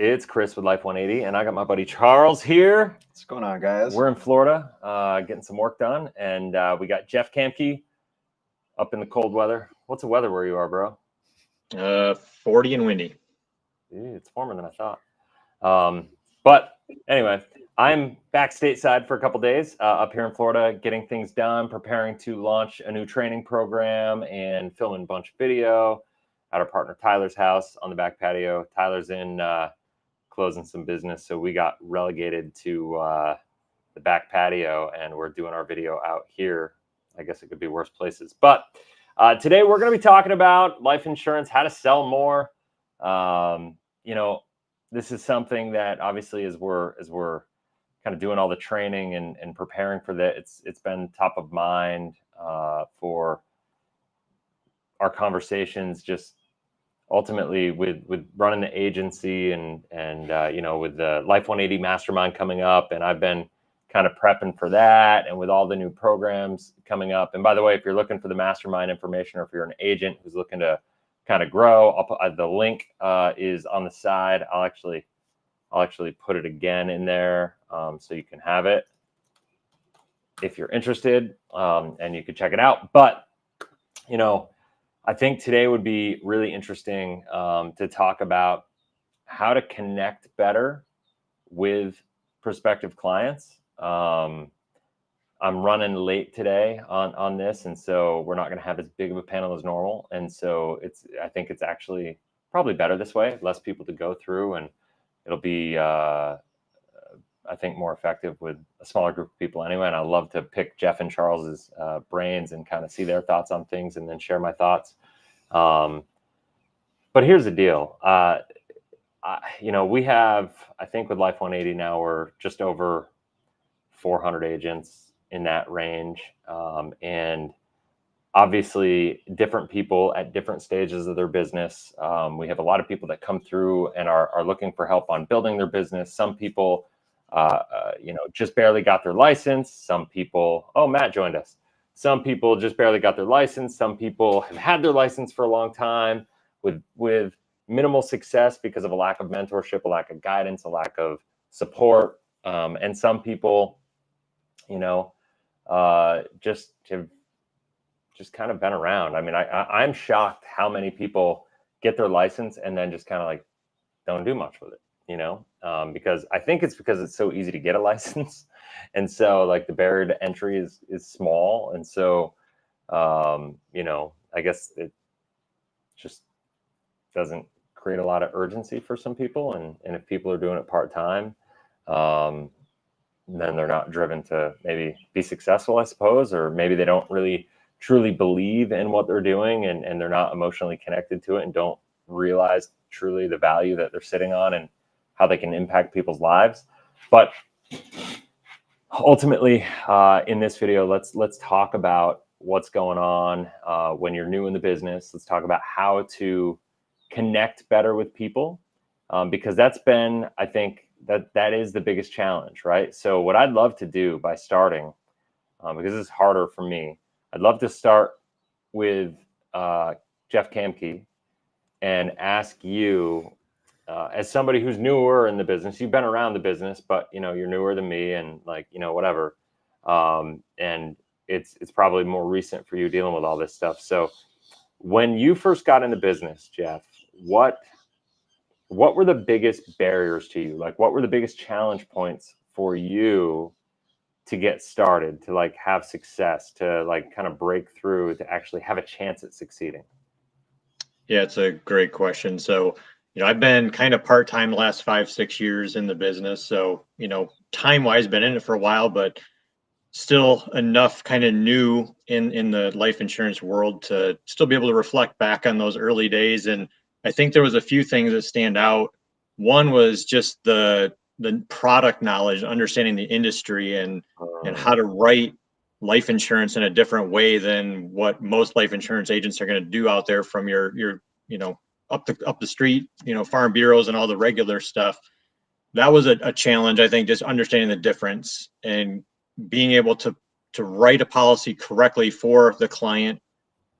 It's Chris with Life 180, and I got my buddy Charles here. What's going on, guys? We're in Florida, getting some work done, and we got Jeff Kamke up in the cold weather. What's the weather where you are, bro? 40 and windy. It's warmer than I thought. But anyway, I'm back stateside for a couple days up here in Florida, getting things done, preparing to launch a new training program and filming a bunch of video at our partner Tyler's house on the back patio. Tyler's in closing some business, so we got relegated to the back patio, and we're doing our video out here. I guess it could be worse places, but today we're going to be talking about life insurance, how to sell more. This is something that obviously as we're kind of doing all the training and preparing for that, it's been top of mind for our conversations, just ultimately with running the agency and with the Life 180 Mastermind coming up, and I've been kind of prepping for that, and with all the new programs coming up. And by the way, if you're looking for the Mastermind information, or if you're an agent who's looking to kind of grow, I'll put the link is on the side. I'll actually put it again in there so you can have it if you're interested, and you can check it out. But I think today would be really interesting to talk about how to connect better with prospective clients. I'm running late today on this, and so we're not going to have as big of a panel as normal. And so I think it's actually probably better this way, less people to go through, and it'll be I think more effective with a smaller group of people anyway. And I love to pick Jeff and Charles's brains and kind of see their thoughts on things, and then share my thoughts. But here's the deal. We have, I think with Life 180 now, we're just over 400 agents in that range. And obviously different people at different stages of their business. We have a lot of people that come through and are looking for help on building their business. Some people, just barely got their license. Some people, Matt joined us. Some people just barely got their license. Some people have had their license for a long time with minimal success because of a lack of mentorship, a lack of guidance, a lack of support. And some people, just have just kind of been around. I mean, I'm shocked how many people get their license and then just kind of like don't do much with it, because I think it's because it's so easy to get a license. And so like the barrier to entry is small. And so, I guess it just doesn't create a lot of urgency for some people. And if people are doing it part-time, then they're not driven to maybe be successful, I suppose, or maybe they don't really truly believe in what they're doing, and they're not emotionally connected to it, and don't realize truly the value that they're sitting on and how they can impact people's lives. But ultimately, in this video, let's talk about what's going on when you're new in the business. Let's talk about how to connect better with people, because that's been, I think, that is the biggest challenge, right? So what I'd love to do by starting, because this is harder for me, I'd love to start with Jeff Kamke and ask you, as somebody who's newer in the business, you've been around the business, but you're newer than me, and whatever. And it's probably more recent for you dealing with all this stuff. So when you first got in the business, Jeff, what were the biggest barriers to you? Like, what were the biggest challenge points for you to get started, to have success, to kind of break through, to actually have a chance at succeeding? Yeah, it's a great question. So, I've been kind of part-time the last 5-6 years in the business. So, time-wise, been in it for a while, but still enough kind of new in the life insurance world to still be able to reflect back on those early days. And I think there was a few things that stand out. One was just the product knowledge, understanding the industry and how to write life insurance in a different way than what most life insurance agents are going to do out there from your up the street, farm bureaus and all the regular stuff. That was a challenge, I think, just understanding the difference and being able to write a policy correctly for the client.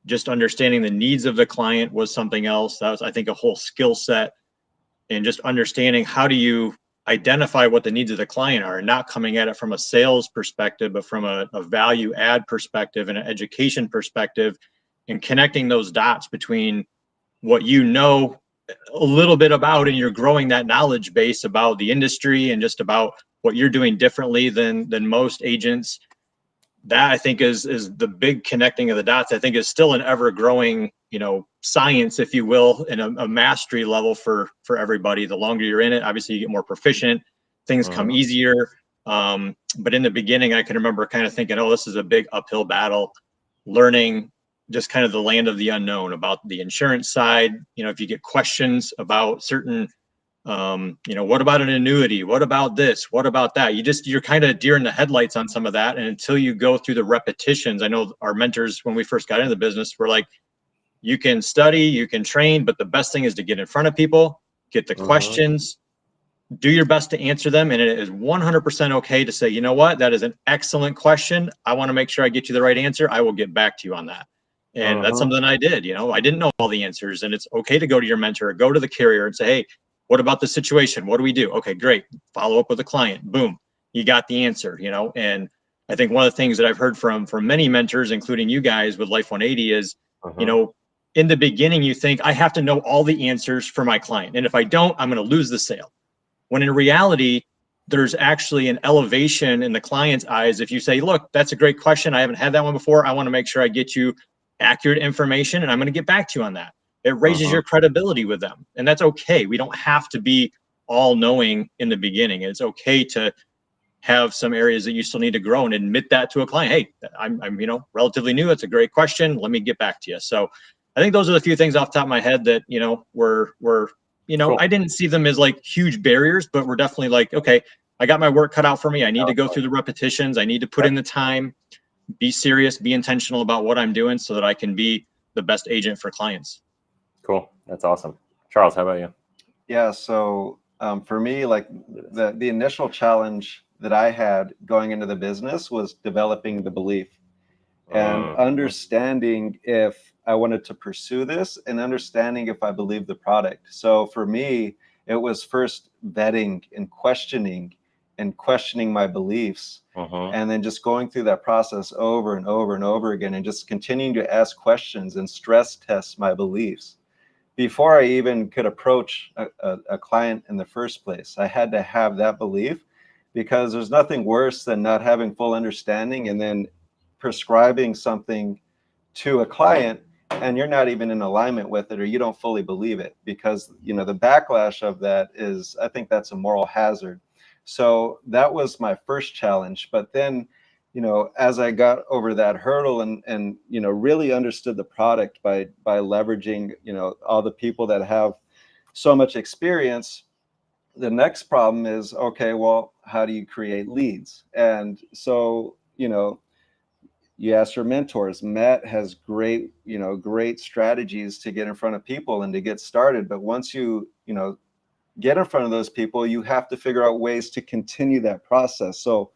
Just understanding the needs of the client was something else. That was, I think, a whole skill set and just understanding how do you identify what the needs of the client are, and not coming at it from a sales perspective, but from a value add perspective and an education perspective, and connecting those dots between what you know a little bit about, and you're growing that knowledge base about the industry and just about what you're doing differently than most agents. That I think is the big connecting of the dots. I think is still an ever growing, science, if you will, and a mastery level for everybody. The longer you're in it, obviously you get more proficient, things come easier. But in the beginning, I can remember kind of thinking, oh, this is a big uphill battle, learning just kind of the land of the unknown about the insurance side. If you get questions about certain, what about an annuity? What about this? What about that? You're kind of deer in the headlights on some of that. And until you go through the repetitions, I know our mentors, when we first got into the business, were like, you can study, you can train, but the best thing is to get in front of people, get the questions, do your best to answer them. And it is 100% okay to say, you know what, that is an excellent question. I want to make sure I get you the right answer. I will get back to you on that. And that's something I did. I didn't know all the answers, and it's okay to go to your mentor, go to the carrier and say, hey, what about the situation? What do we do? Okay, great. Follow up with the client. Boom. You got the answer, and I think one of the things that I've heard from many mentors, including you guys with Life 180, is, in the beginning, you think I have to know all the answers for my client. And if I don't, I'm going to lose the sale. When in reality, there's actually an elevation in the client's eyes. If you say, look, that's a great question. I haven't had that one before. I want to make sure I get you accurate information, and I'm going to get back to you on that. It raises your credibility with them. And that's okay. We don't have to be all knowing in the beginning. It's okay to have some areas that you still need to grow and admit that to a client. Hey, I'm relatively new. That's a great question. Let me get back to you. So I think those are the few things off the top of my head that, were cool. I didn't see them as like huge barriers, but we're definitely like, okay, I got my work cut out for me. I need to go through the repetitions. I need to put in the time, be serious, be intentional about what I'm doing so that I can be the best agent for clients. Cool. That's awesome. Charles, how about you? Yeah. So for me, like the initial challenge that I had going into the business was developing the belief and understanding if I wanted to pursue this and understanding if I believed the product. So for me, it was first vetting and questioning my beliefs, and then just going through that process over and over and over again, and just continuing to ask questions and stress test my beliefs before I even could approach a client in the first place. I had to have that belief, because there's nothing worse than not having full understanding and then prescribing something to a client and you're not even in alignment with it, or you don't fully believe it, because the backlash of that is, I think that's a moral hazard. So that was my first challenge. But then as I got over that hurdle and really understood the product by leveraging all the people that have so much experience, the next problem is, okay, well, how do you create leads? And so you ask your mentors. Matt has great strategies to get in front of people and to get started. But once you get in front of those people, you have to figure out ways to continue that process. So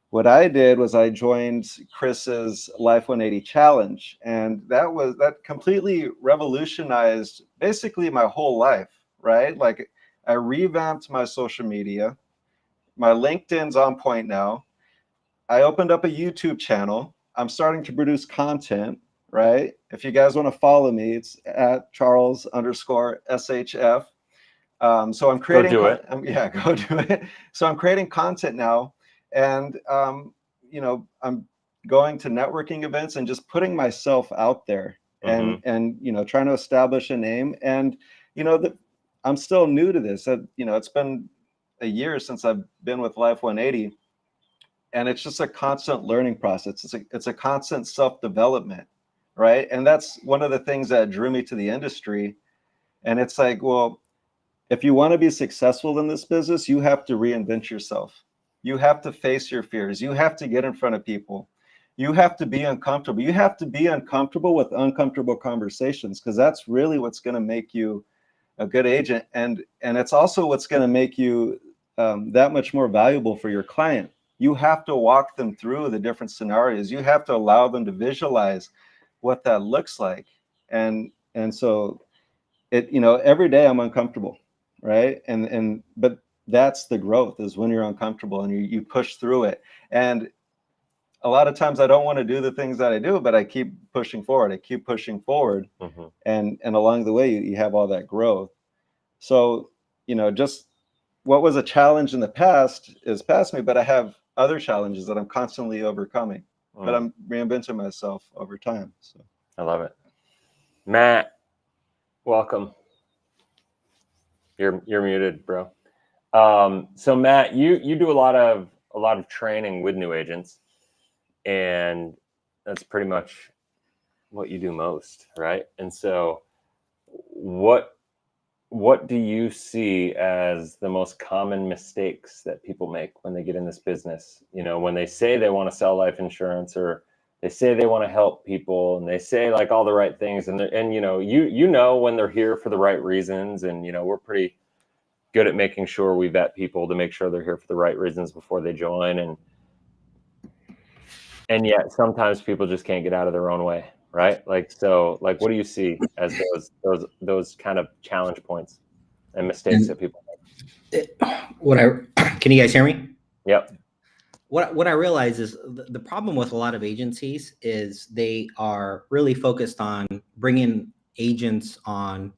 what I did was I joined Chris's Life 180 Challenge, and that completely revolutionized basically my whole life, right? Like, I revamped my social media. My LinkedIn's on point now. I opened up a YouTube channel. I'm starting to produce content, right? If you guys want to follow me, it's at Charles_SHF. So I'm creating. Go do it. Go do it. So I'm creating content now, and I'm going to networking events and just putting myself out there, and trying to establish a name. And I'm still new to this. It's been a year since I've been with Life 180, and it's just a constant learning process. It's a constant self-development, right? And that's one of the things that drew me to the industry. And it's like, well, if you want to be successful in this business, you have to reinvent yourself. You have to face your fears. You have to get in front of people. You have to be uncomfortable. You have to be uncomfortable with uncomfortable conversations, because that's really what's going to make you a good agent. And it's also what's going to make you that much more valuable for your client. You have to walk them through the different scenarios. You have to allow them to visualize what that looks like. And so every day I'm uncomfortable. right? But that's the growth, is when you're uncomfortable and you push through it. And a lot of times I don't want to do the things that I do, but I keep pushing forward. I keep pushing forward. Mhm. And along the way, you have all that growth. So, just what was a challenge in the past is past me, but I have other challenges that I'm constantly overcoming. But I'm reinventing myself over time. So I love it. Matt, welcome. You're muted, bro. So Matt, you do a lot of training with new agents, and that's pretty much what you do most, right? And so what do you see as the most common mistakes that people make when they get in this business? When they say they want to sell life insurance, or they say they want to help people, and they say like all the right things, and when they're here for the right reasons, and we're pretty good at making sure we vet people to make sure they're here for the right reasons before they join, and yet sometimes people just can't get out of their own way, right? Like, what do you see as those kind of challenge points and mistakes that people make? Can you guys hear me? Yep. What I realize is the problem with a lot of agencies is they are really focused on bringing agents on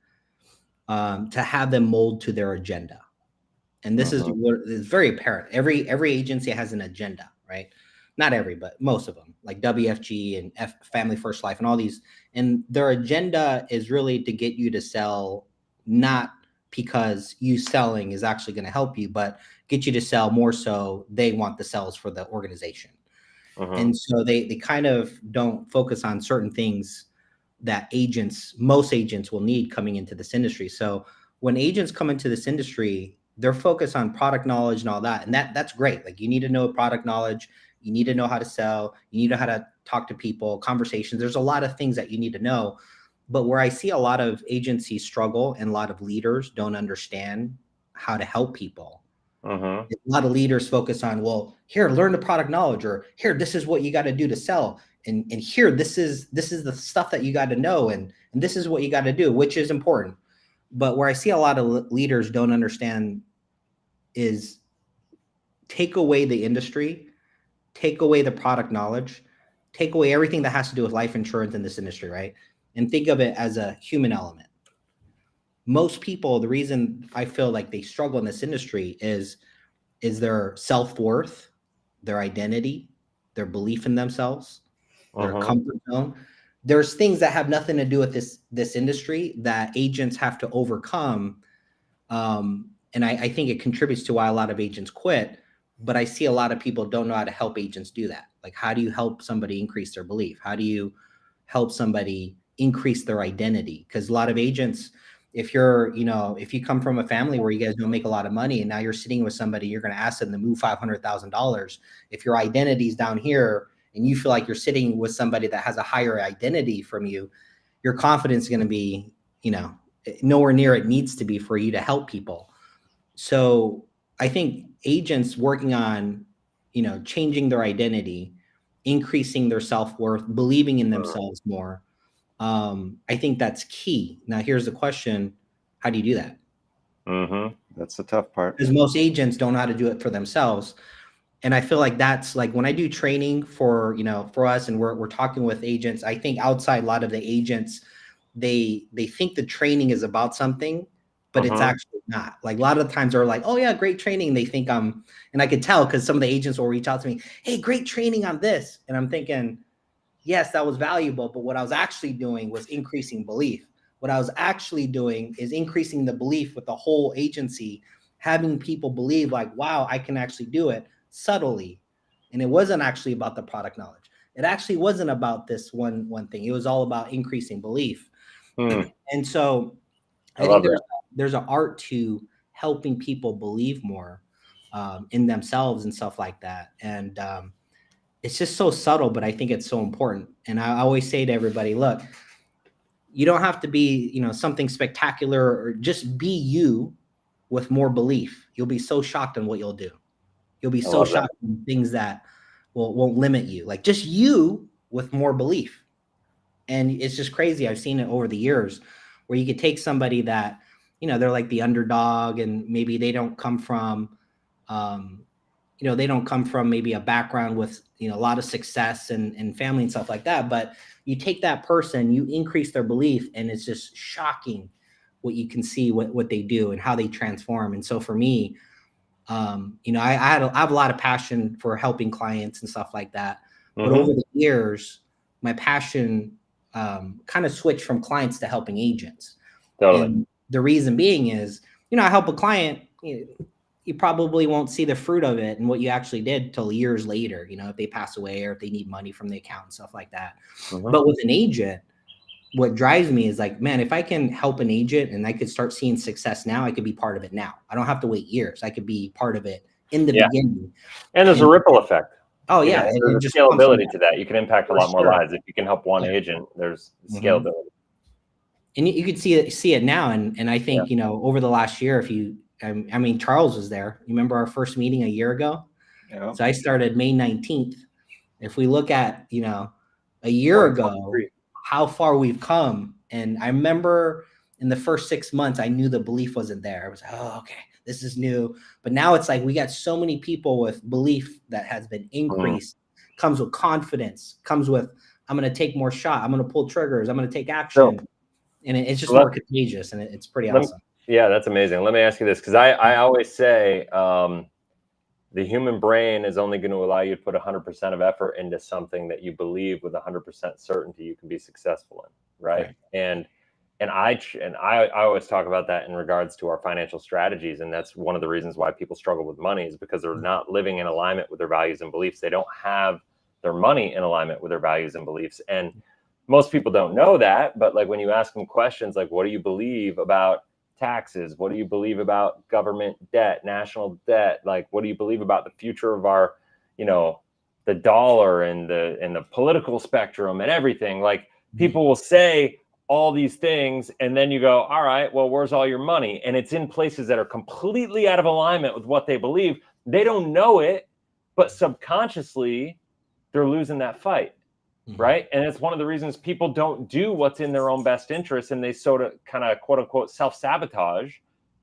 to have them mold to their agenda. And this is what is very apparent. Every agency has an agenda, right? Not every, but most of them, like WFG and Family First Life and all these. And their agenda is really to get you to sell, not because you selling is actually going to help you, but get you to sell more so they want the sales for the organization. And so they kind of don't focus on certain things that most agents will need coming into this industry. So when agents come into this industry, they're focused on product knowledge and all that. And that's great. Like, you need to know product knowledge. You need to know how to sell. You need to know how to talk to people, conversations. There's a lot of things that you need to know. But where I see a lot of agencies struggle and a lot of leaders don't understand how to help people. A lot of leaders focus on, well, here, learn the product knowledge, or here, this is what you got to do to sell. And here, this is the stuff that you got to know. And this is what you got to do, which is important. But where I see a lot of leaders don't understand is take away the industry, take away the product knowledge, take away everything that has to do with life insurance in this industry, right? And think of it as a human element. Most people, the reason I feel like they struggle in this industry is their self-worth, their identity, their belief in themselves, their comfort zone. There's things that have nothing to do with this industry that agents have to overcome. And I think it contributes to why a lot of agents quit. But I see a lot of people don't know how to help agents do that. Like, how do you help somebody increase their belief? How do you help somebody increase their identity? Because a lot of agents, if you come from a family where you guys don't make a lot of money, and now you're sitting with somebody, you're going to ask them to move $500,000. If your identity's down here and you feel like you're sitting with somebody that has a higher identity from you, your confidence is going to be, nowhere near it needs to be for you to help people. So I think agents working on, changing their identity, increasing their self-worth, believing in themselves more. I think that's key. Now, here's the question. How do you do that? That's the tough part. Because most agents don't know how to do it for themselves. And I feel like that's like when I do training for us, and we're talking with agents, I think outside a lot of the agents, they think the training is about something, but it's actually not. Like, a lot of the times they're like, oh yeah, great training. They think and I could tell because some of the agents will reach out to me, hey, great training on this. And I'm thinking, yes, that was valuable. But what I was actually doing was increasing belief. What I was actually doing is increasing the belief with the whole agency, having people believe like, wow, I can actually do it subtly. And it wasn't actually about the product knowledge. It actually wasn't about this one thing. It was all about increasing belief. And so I think there's an art to helping people believe more in themselves and stuff like that. And it's just so subtle, but I think it's so important. And I always say to everybody, look, you don't have to be, something spectacular, or just be you with more belief. You'll be so shocked on what you'll do. You'll be so shocked on things that won't limit you. Like, just you with more belief. And it's just crazy. I've seen it over the years where you could take somebody that, they're like the underdog, and maybe they don't come from, they don't come from maybe a background with, a lot of success and family and stuff like that. But you take that person, you increase their belief, and it's just shocking what you can see, what they do and how they transform. And so for me, I have a lot of passion for helping clients and stuff like that. But over the years, my passion kind of switched from clients to helping agents. Totally. And the reason being is, I help a client, you probably won't see the fruit of it and what you actually did till years later, if they pass away or if they need money from the account and stuff like that. But with an agent, what drives me is like, man, if I can help an agent and I could start seeing success now, I could be part of it now. I don't have to wait years. I could be part of it in the beginning. And there's a ripple effect. Oh yeah. There's just scalability to that. You can impact a lot more sure. lives. If you can help one agent, there's scalability. And you could see it now. And I think, over the last year, Charles was there. You remember our first meeting a year ago? Yeah. So I started May 19th. If we look at, a year ago, how far we've come. And I remember in the first 6 months, I knew the belief wasn't there. I was like, oh, okay, this is new. But now it's like we got so many people with belief that has been increased, comes with confidence, comes with, I'm going to take more shot. I'm going to pull triggers. I'm going to take action. And it's just more contagious, and it's pretty awesome. Yeah, that's amazing. Let me ask you this, because I always say the human brain is only going to allow you to put 100% of effort into something that you believe with 100% certainty you can be successful in, right? And I always talk about that in regards to our financial strategies, and that's one of the reasons why people struggle with money is because they're not living in alignment with their values and beliefs. They don't have their money in alignment with their values and beliefs, and most people don't know that. But like when you ask them questions like, what do you believe about taxes? What do you believe about government debt, national debt? Like, what do you believe about the future of our, the dollar and the political spectrum and everything? Like, people will say all these things, and then you go, all right, well, where's all your money? And it's in places that are completely out of alignment with what they believe. They don't know it, but subconsciously they're losing that fight. Right. And it's one of the reasons people don't do what's in their own best interest, and they sort of kind of quote unquote self-sabotage,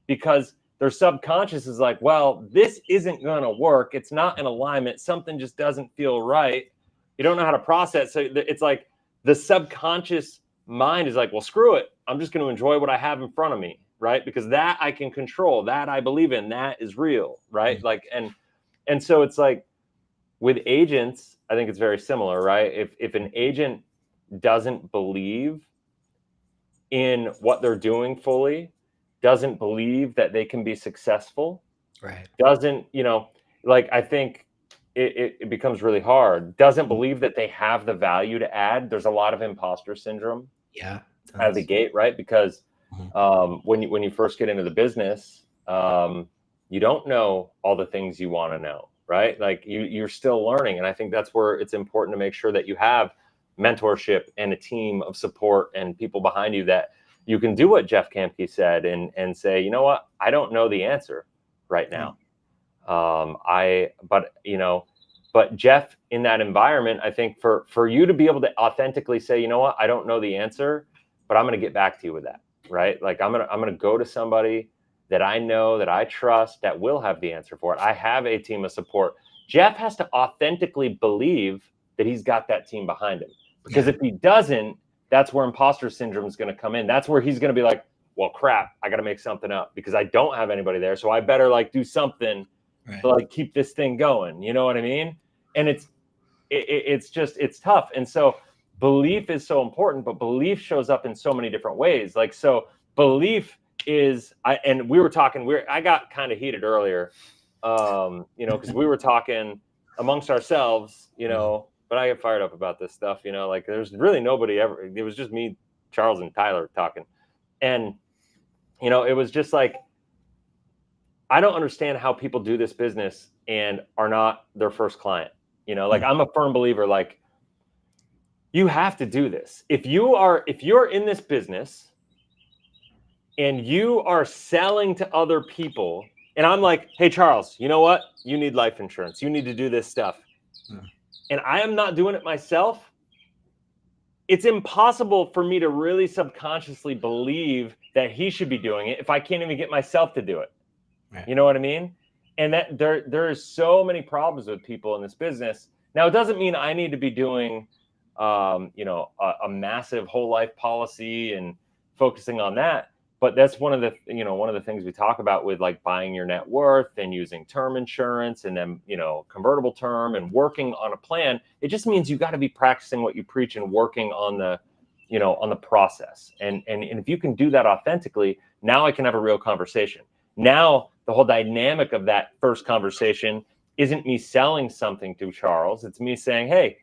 because their subconscious is like, well, this isn't going to work. It's not in alignment. Something just doesn't feel right. You don't know how to process. So it's like the subconscious mind is like, well, screw it. I'm just going to enjoy what I have in front of me. Right. Because that I can control, that I believe in, that is real. Right. Like, and so it's like with agents, I think it's very similar, right? If an agent doesn't believe in what they're doing fully, doesn't believe that they can be successful, right? Doesn't, I think it becomes really hard. Doesn't believe that they have the value to add. There's a lot of imposter syndrome. Yeah. Out of the gate, right? Because when you first get into the business, you don't know all the things you want to know. Right? Like you're still learning. And I think that's where it's important to make sure that you have mentorship and a team of support and people behind you that you can do what Jeff Kamke said and say, you know what, I don't know the answer right now. But Jeff, in that environment, I think for you to be able to authentically say, you know what, I don't know the answer, but I'm going to get back to you with that. Right? Like I'm going to go to somebody that I know, that I trust, that will have the answer for it. I have a team of support. Jeff has to authentically believe that he's got that team behind him. Because if he doesn't, that's where imposter syndrome is going to come in. That's where he's going to be like, well, crap, I got to make something up because I don't have anybody there. So I better do something to keep this thing going. You know what I mean? And it's tough. And so belief is so important, but belief shows up in so many different ways. So belief is, and we were talking, I got kind of heated earlier, because we were talking amongst ourselves, but I get fired up about this stuff, there's really nobody ever, it was just me, Charles, and Tyler talking. And, it was just like, I don't understand how people do this business and are not their first client. I'm a firm believer, you have to do this. If you're in this business and you are selling to other people, and I'm like, hey, Charles, you know what? You need life insurance. You need to do this stuff. And I am not doing it myself. It's impossible for me to really subconsciously believe that he should be doing it if I can't even get myself to do it? Right. You know what I mean? And that there is so many problems with people in this business. Now, it doesn't mean I need to be doing, a massive whole life policy and focusing on that. But that's one of the things we talk about with like buying your net worth and using term insurance and then, convertible term and working on a plan. It just means you got to be practicing what you preach and working on the process. And if you can do that authentically, now I can have a real conversation. Now, the whole dynamic of that first conversation isn't me selling something to Charles. It's me saying, hey,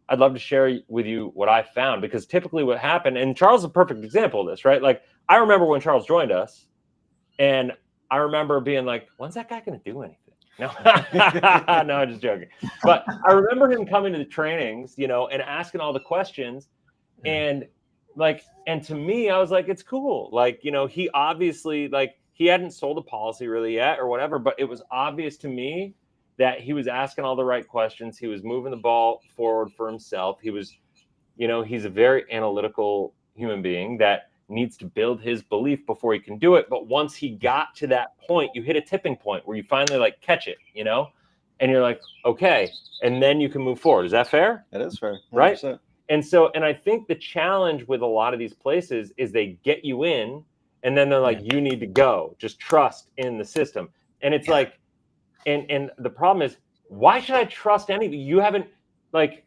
I'd love to share with you what I found, because typically what happened, and Charles is a perfect example of this, right? Like, I remember when Charles joined us, and I remember being like, when's that guy going to do anything? No, no, I'm just joking. But I remember him coming to the trainings, and asking all the questions. And to me, I was like, it's cool. Like, he obviously, like, he hadn't sold a policy really yet or whatever, but it was obvious to me that he was asking all the right questions. He was moving the ball forward for himself. He was, he's a very analytical human being that needs to build his belief before he can do it. But once he got to that point, you hit a tipping point where you finally like catch it, and you're like, okay, and then you can move forward. Is that fair? It is fair. 100%. Right. And I think the challenge with a lot of these places is they get you in, and then they're like, you need to go, just trust in the system. And it's like, and the problem is, why should I trust anything? You haven't, like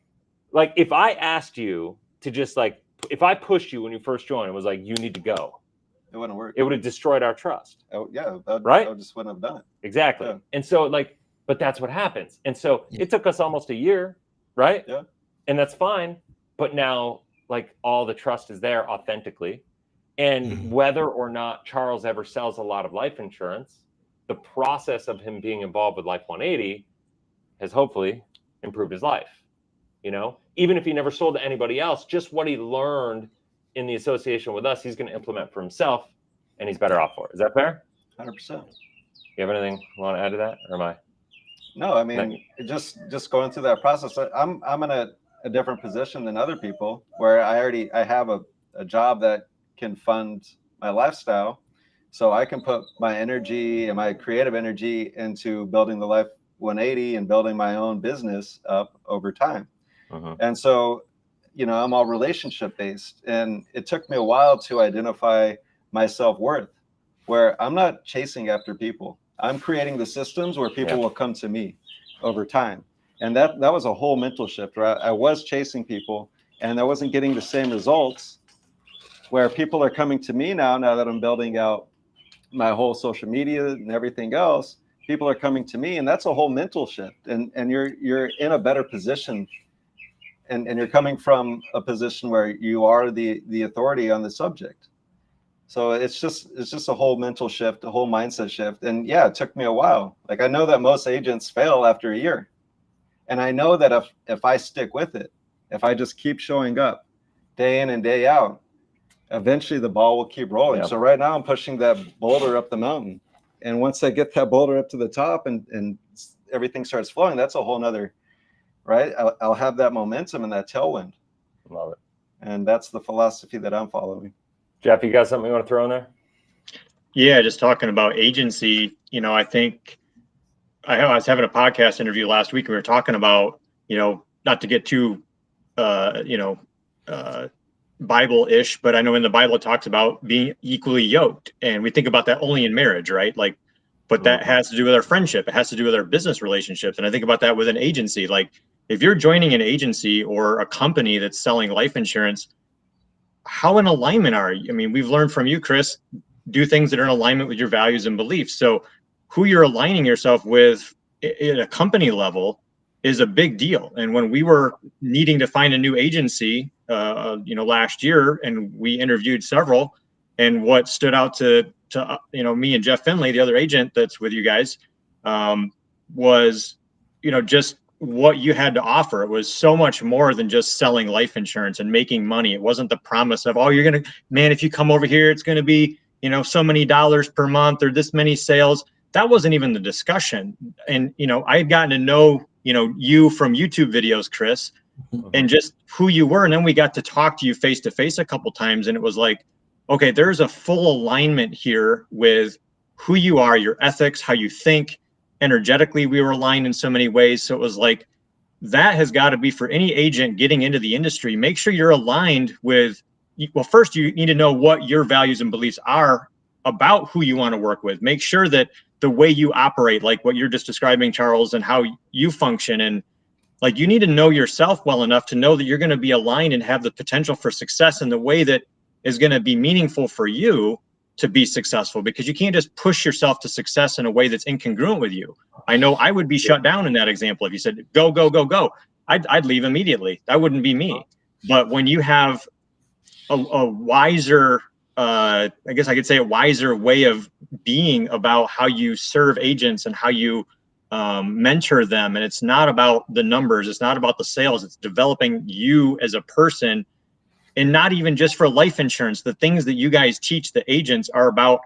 if I asked you to just if I pushed you when you first joined and was like, you need to go, it wouldn't work. It would have destroyed our trust. Oh yeah. Right. I just wouldn't have done it. Exactly. Yeah. And so but that's what happens. And so it took us almost a year. Right. Yeah. And that's fine. But now all the trust is there authentically. And whether or not Charles ever sells a lot of life insurance, the process of him being involved with Life 180 has hopefully improved his life. Even if he never sold to anybody else, just what he learned in the association with us, he's going to implement for himself, and he's better off for it. Is that fair? 100%. You have anything you want to add to that, or am I? No, I mean, just going through that process. I'm in a different position than other people, where I have a job that can fund my lifestyle. So I can put my energy and my creative energy into building the Life 180 and building my own business up over time. And so, I'm all relationship based, and it took me a while to identify my self-worth, where I'm not chasing after people. I'm creating the systems where people will come to me over time. And that was a whole mental shift, where I was chasing people and I wasn't getting the same results, where people are coming to me now that I'm building out my whole social media and everything else. People are coming to me, and that's a whole mental shift. And you're in a better position, and you're coming from a position where you are the authority on the subject. So it's just a whole mental shift, a whole mindset shift. And yeah, it took me a while. Like, I know that most agents fail after a year. And I know that if I stick with it, if I just keep showing up day in and day out, eventually the ball will keep rolling. Yeah. So right now I'm pushing that boulder up the mountain. And once I get that boulder up to the top and everything starts flowing, that's a whole nother, right? I'll have that momentum and that tailwind. Love it. And that's the philosophy that I'm following. Jeff, you got something you want to throw in there? Yeah, just talking about agency, I think I was having a podcast interview last week, and we were talking about, not to get too, Bible-ish, but I know in the Bible it talks about being equally yoked, and we think about that only in marriage, right? But that has to do with our friendship. It has to do with our business relationships. And I think about that with an agency. Like, if you're joining an agency or a company that's selling life insurance, how in alignment are you? I mean, we've learned from you, Chris, do things that are in alignment with your values and beliefs. So who you're aligning yourself with at a company level is a big deal. And when we were needing to find a new agency, last year, and we interviewed several, and what stood out to me and Jeff Finley, the other agent that's with you guys, was, just what you had to offer. It was so much more than just selling life insurance and making money. It wasn't the promise of, you're going to, man, if you come over here, it's going to be, so many dollars per month or this many sales. That wasn't even the discussion. And, I had gotten to know, you from YouTube videos, Chris, and just who you were. And then we got to talk to you face to face a couple times. And it was like, okay, there's a full alignment here with who you are, your ethics, how you think. Energetically, we were aligned in so many ways. So it was like, that has got to be for any agent getting into the industry. Make sure you're aligned with, well, first you need to know what your values and beliefs are about who you want to work with. Make sure that the way you operate, like what you're just describing, Charles, and how you function, and like, you need to know yourself well enough to know that you're going to be aligned and have the potential for success in the way that is going to be meaningful for you to be successful, because you can't just push yourself to success in a way that's incongruent with you. I know I would be shut down in that example. If you said, go, go, go, go, I'd leave immediately. That wouldn't be me. But when you have a wiser, I guess I could say a wiser way of being about how you serve agents and how you mentor them. And it's not about the numbers. It's not about the sales. It's developing you as a person, and not even just for life insurance. The things that you guys teach the agents are about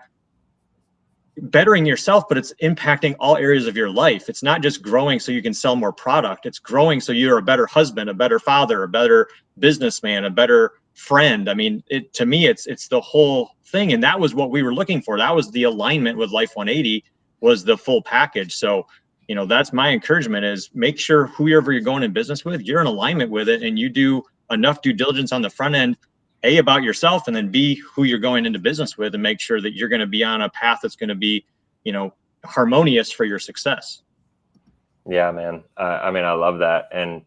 bettering yourself, but it's impacting all areas of your life. It's not just growing so you can sell more product. It's growing so you're a better husband, a better father, a better businessman, a better friend. I mean, to me, it's the whole thing. And that was what we were looking for. That was the alignment with Life 180, was the full package. So, you know, that's my encouragement, is make sure whoever you're going in business with, you're in alignment with it, and you do enough due diligence on the front end, A, about yourself, and then B, who you're going into business with, and make sure that you're going to be on a path that's going to be, you know, harmonious for your success. Yeah, man. I mean, I love that. And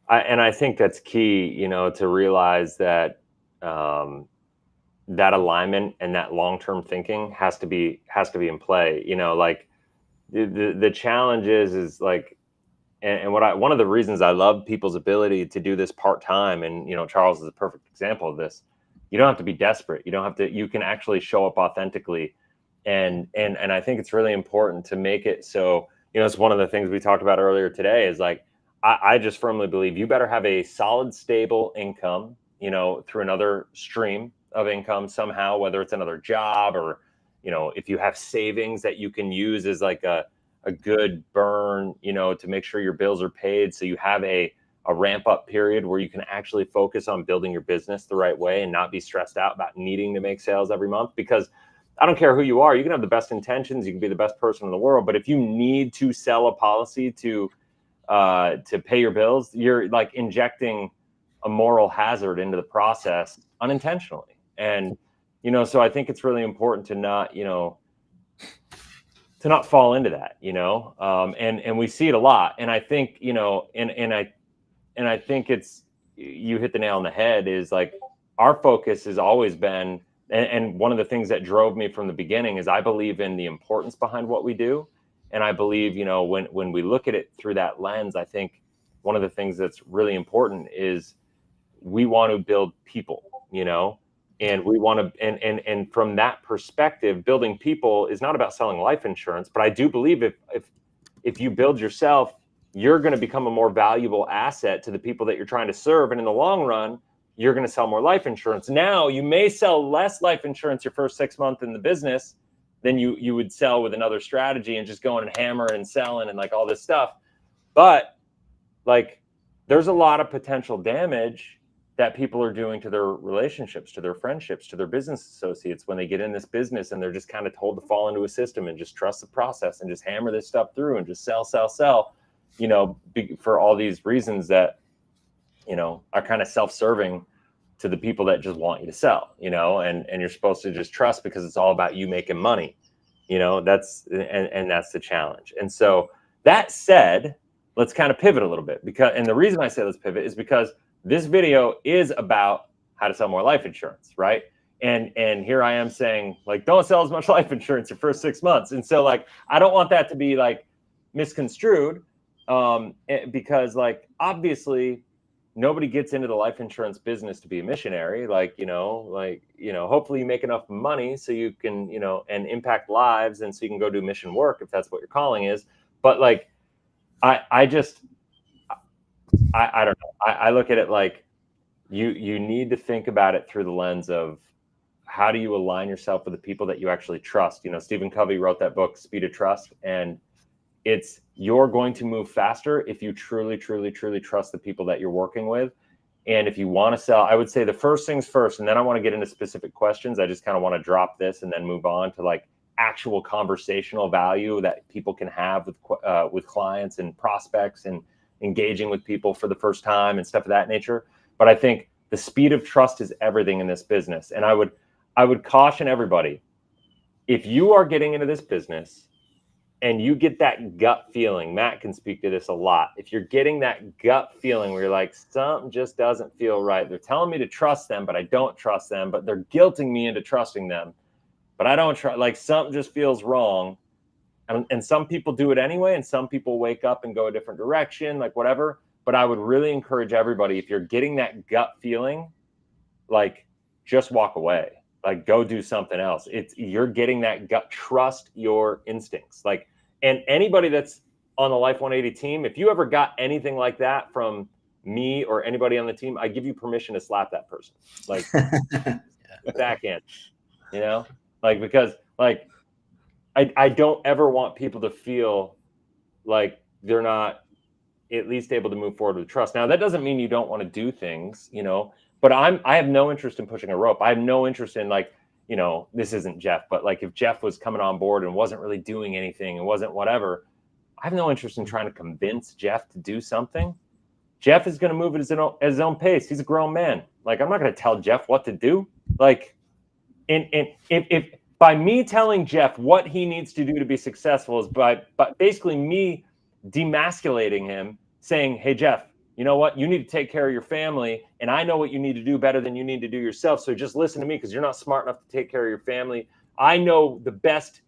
I think that's key, you know, to realize that that alignment and that long-term thinking has to be in play. You know, like the challenge is like, and one of the reasons I love people's ability to do this part-time, and, you know, Charles is a perfect example of this. You don't have to be desperate. You don't have to, you can actually show up authentically. And I think it's really important to make it so, you know, it's one of the things we talked about earlier today, is like, I just firmly believe you better have a solid, stable income, you know, through another stream of income somehow, whether it's another job, or, you know, if you have savings that you can use as like a good burn, you know, to make sure your bills are paid. So you have a ramp up period where you can actually focus on building your business the right way and not be stressed out about needing to make sales every month. Because I don't care who you are, you can have the best intentions, you can be the best person in the world, but if you need to sell a policy to pay your bills, you're like injecting a moral hazard into the process unintentionally. And, you know, so I think it's really important to not, you know, to not fall into that, you know, and we see it a lot. And I think, you know, and I think it's, you hit the nail on the head, is like, our focus has always been, and one of the things that drove me from the beginning is I believe in the importance behind what we do. And I believe, you know, when we look at it through that lens, I think one of the things that's really important is we want to build people, you know, and we want to, and from that perspective, building people is not about selling life insurance. But I do believe if you build yourself, you're going to become a more valuable asset to the people that you're trying to serve. And in the long run, you're going to sell more life insurance. Now, you may sell less life insurance your first 6 months in the business than you would sell with another strategy and just going and hammering and selling and like all this stuff. But like, there's a lot of potential damage that people are doing to their relationships, to their friendships, to their business associates when they get in this business, and they're just kind of told to fall into a system and just trust the process and just hammer this stuff through and just sell, you know, for all these reasons that, you know, are kind of self-serving to the people that just want you to sell, you know, and you're supposed to just trust because it's all about you making money, you know. That's the challenge. And so that said, let's kind of pivot a little bit, because, and the reason I say let's pivot is because this video is about how to sell more life insurance, right? And here I am saying, like, don't sell as much life insurance your first 6 months. And so, like, I don't want that to be like misconstrued, because, like, obviously nobody gets into the life insurance business to be a missionary. Like, you know, hopefully you make enough money so you can, you know, and impact lives, and so you can go do mission work if that's what your calling is. But like, I don't know. I look at it like you need to think about it through the lens of, how do you align yourself with the people that you actually trust? You know, Stephen Covey wrote that book, Speed of Trust, and you're going to move faster if you truly, truly, truly trust the people that you're working with. And if you want to sell, I would say the first things first, and then I want to get into specific questions. I just kind of want to drop this and then move on to like actual conversational value that people can have with clients and prospects and engaging with people for the first time and stuff of that nature. But I think the speed of trust is everything in this business. And I would caution everybody, if you are getting into this business and you get that gut feeling, Matt can speak to this a lot. If you're getting that gut feeling where you're like, something just doesn't feel right. They're telling me to trust them, but I don't trust them, but they're guilting me into trusting them, but I don't trust, like something just feels wrong. And some people do it anyway. And some people wake up and go a different direction, like whatever. But I would really encourage everybody, if you're getting that gut feeling, like just walk away. Like go do something else. You're getting that gut. Trust your instincts. Like, and anybody that's on the Life 180 team, if you ever got anything like that from me or anybody on the team, I give you permission to slap that person. Like backhand, you know, like, because like, I don't ever want people to feel like they're not at least able to move forward with trust. Now, that doesn't mean you don't want to do things, you know, but I have no interest in pushing a rope. I have no interest in like, you know, this isn't Jeff, but like if Jeff was coming on board and wasn't really doing anything and wasn't whatever, I have no interest in trying to convince Jeff to do something. Jeff is going to move at his own pace. He's a grown man. Like, I'm not going to tell Jeff what to do. Like, and if by me telling Jeff what he needs to do to be successful is by basically me demasculating him, saying, hey, Jeff, you know what? You need to take care of your family. And I know what you need to do better than you need to do yourself. So just listen to me because you're not smart enough to take care of your family. I know the best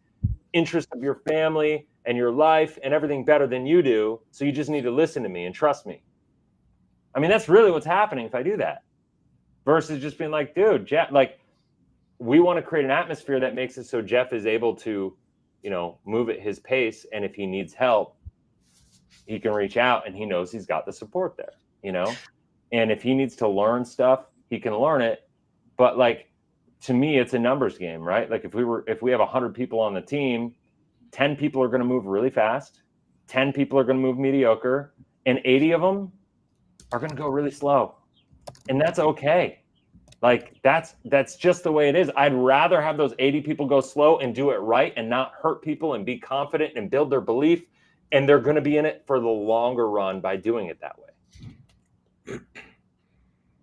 interest of your family and your life and everything better than you do. So you just need to listen to me and trust me. I mean, that's really what's happening if I do that, versus just being like, dude, Jeff, like, we want to create an atmosphere that makes it so Jeff is able to, you know, move at his pace. And if he needs help, he can reach out and he knows he's got the support there, you know? And if he needs to learn stuff, he can learn it. But like, to me, it's a numbers game, right? Like if we have 100 people on the team, 10 people are going to move really fast. 10 people are going to move mediocre, and 80 of them are going to go really slow. And that's okay. Like that's just the way it is. I'd rather have those 80 people go slow and do it right and not hurt people and be confident and build their belief. And they're going to be in it for the longer run by doing it that way.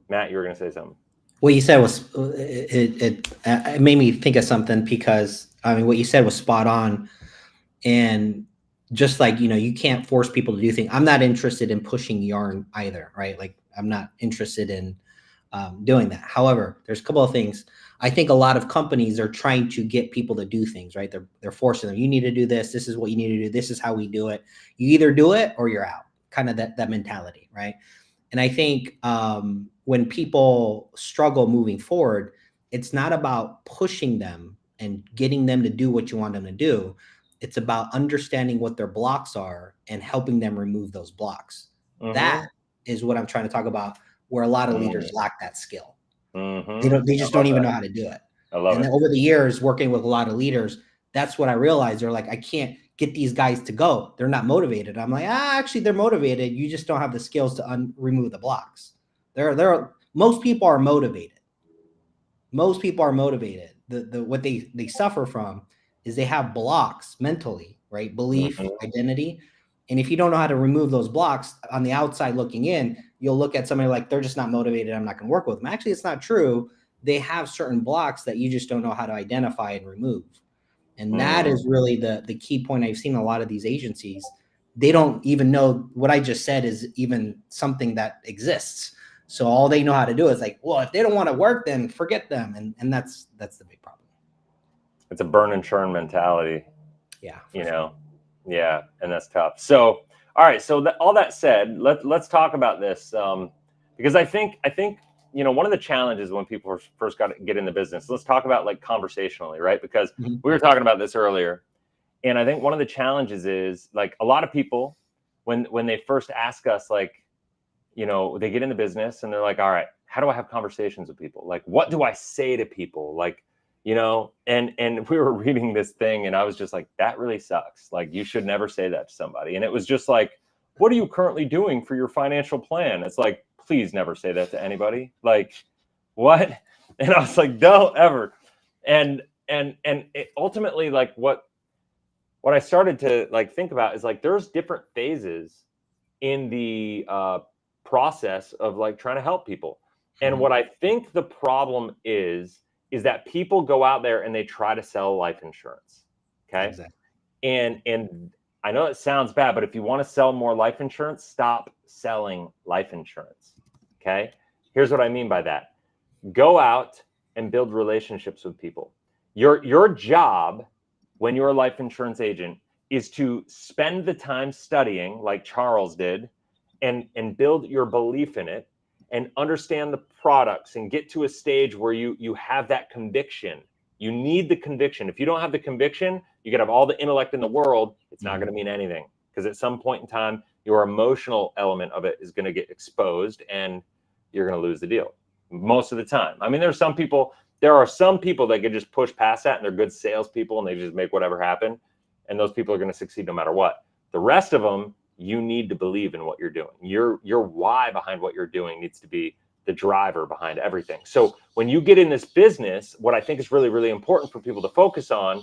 Matt, you were going to say something. What you said was, it made me think of something, because I mean, what you said was spot on. And just like, you know, you can't force people to do things. I'm not interested in pushing yarn either, right? Like I'm not interested in doing that. However, there's a couple of things. I think a lot of companies are trying to get people to do things, right? They're forcing them. You need to do this. This is what you need to do. This is how we do it. You either do it or you're out. Kind of that mentality, right? And I think when people struggle moving forward, it's not about pushing them and getting them to do what you want them to do. It's about understanding what their blocks are and helping them remove those blocks. Mm-hmm. That is what I'm trying to talk about, where a lot of leaders lack that skill. Mm-hmm. They just don't even know how to do it. I love it. Over the years, working with a lot of leaders, that's what I realized. They're like, I can't get these guys to go. They're not motivated. I'm like, actually, they're motivated. You just don't have the skills to remove the blocks. Most people are motivated. Most people are motivated. What they suffer from is they have blocks mentally, right? Belief, identity. And if you don't know how to remove those blocks on the outside looking in, you'll look at somebody like, they're just not motivated. I'm not going to work with them. Actually, it's not true. They have certain blocks that you just don't know how to identify and remove. And that is really the key point. I've seen a lot of these agencies. They don't even know what I just said is even something that exists. So all they know how to do is like, well, if they don't want to work, then forget them. And that's the big problem. It's a burn and churn mentality. Yeah. You know? Yeah. And that's tough. So, all right. So all that said, let's talk about this. Because I think, you know, one of the challenges when people first get in the business, let's talk about like conversationally, right? Because we were talking about this earlier. And I think one of the challenges is like a lot of people, when they first ask us, like, you know, they get in the business and they're like, all right, how do I have conversations with people? Like, what do I say to people? Like, you know, and we were reading this thing and I was just like, that really sucks. Like, you should never say that to somebody. And it was just like, what are you currently doing for your financial plan? It's like, please never say that to anybody. Like, what? And I was like, don't ever. And it ultimately, like, what I started to like think about is like, there's different phases in the process of like trying to help people. And what I think the problem is that people go out there and they try to sell life insurance. Okay. Exactly. And I know it sounds bad, but if you want to sell more life insurance, stop selling life insurance. Okay. Here's what I mean by that. Go out and build relationships with people. Your job when you're a life insurance agent is to spend the time studying like Charles did and build your belief in it and understand the products and get to a stage where you have that conviction. You need the conviction. If you don't have the conviction, you can have all the intellect in the world. It's not going to mean anything, because at some point in time, your emotional element of it is going to get exposed and you're going to lose the deal most of the time. I mean, there are some people that can just push past that and they're good salespeople and they just make whatever happen. And those people are going to succeed no matter what. The rest of them, you need to believe in what you're doing. Your why behind what you're doing needs to be the driver behind everything. So when you get in this business, what I think is really, really important for people to focus on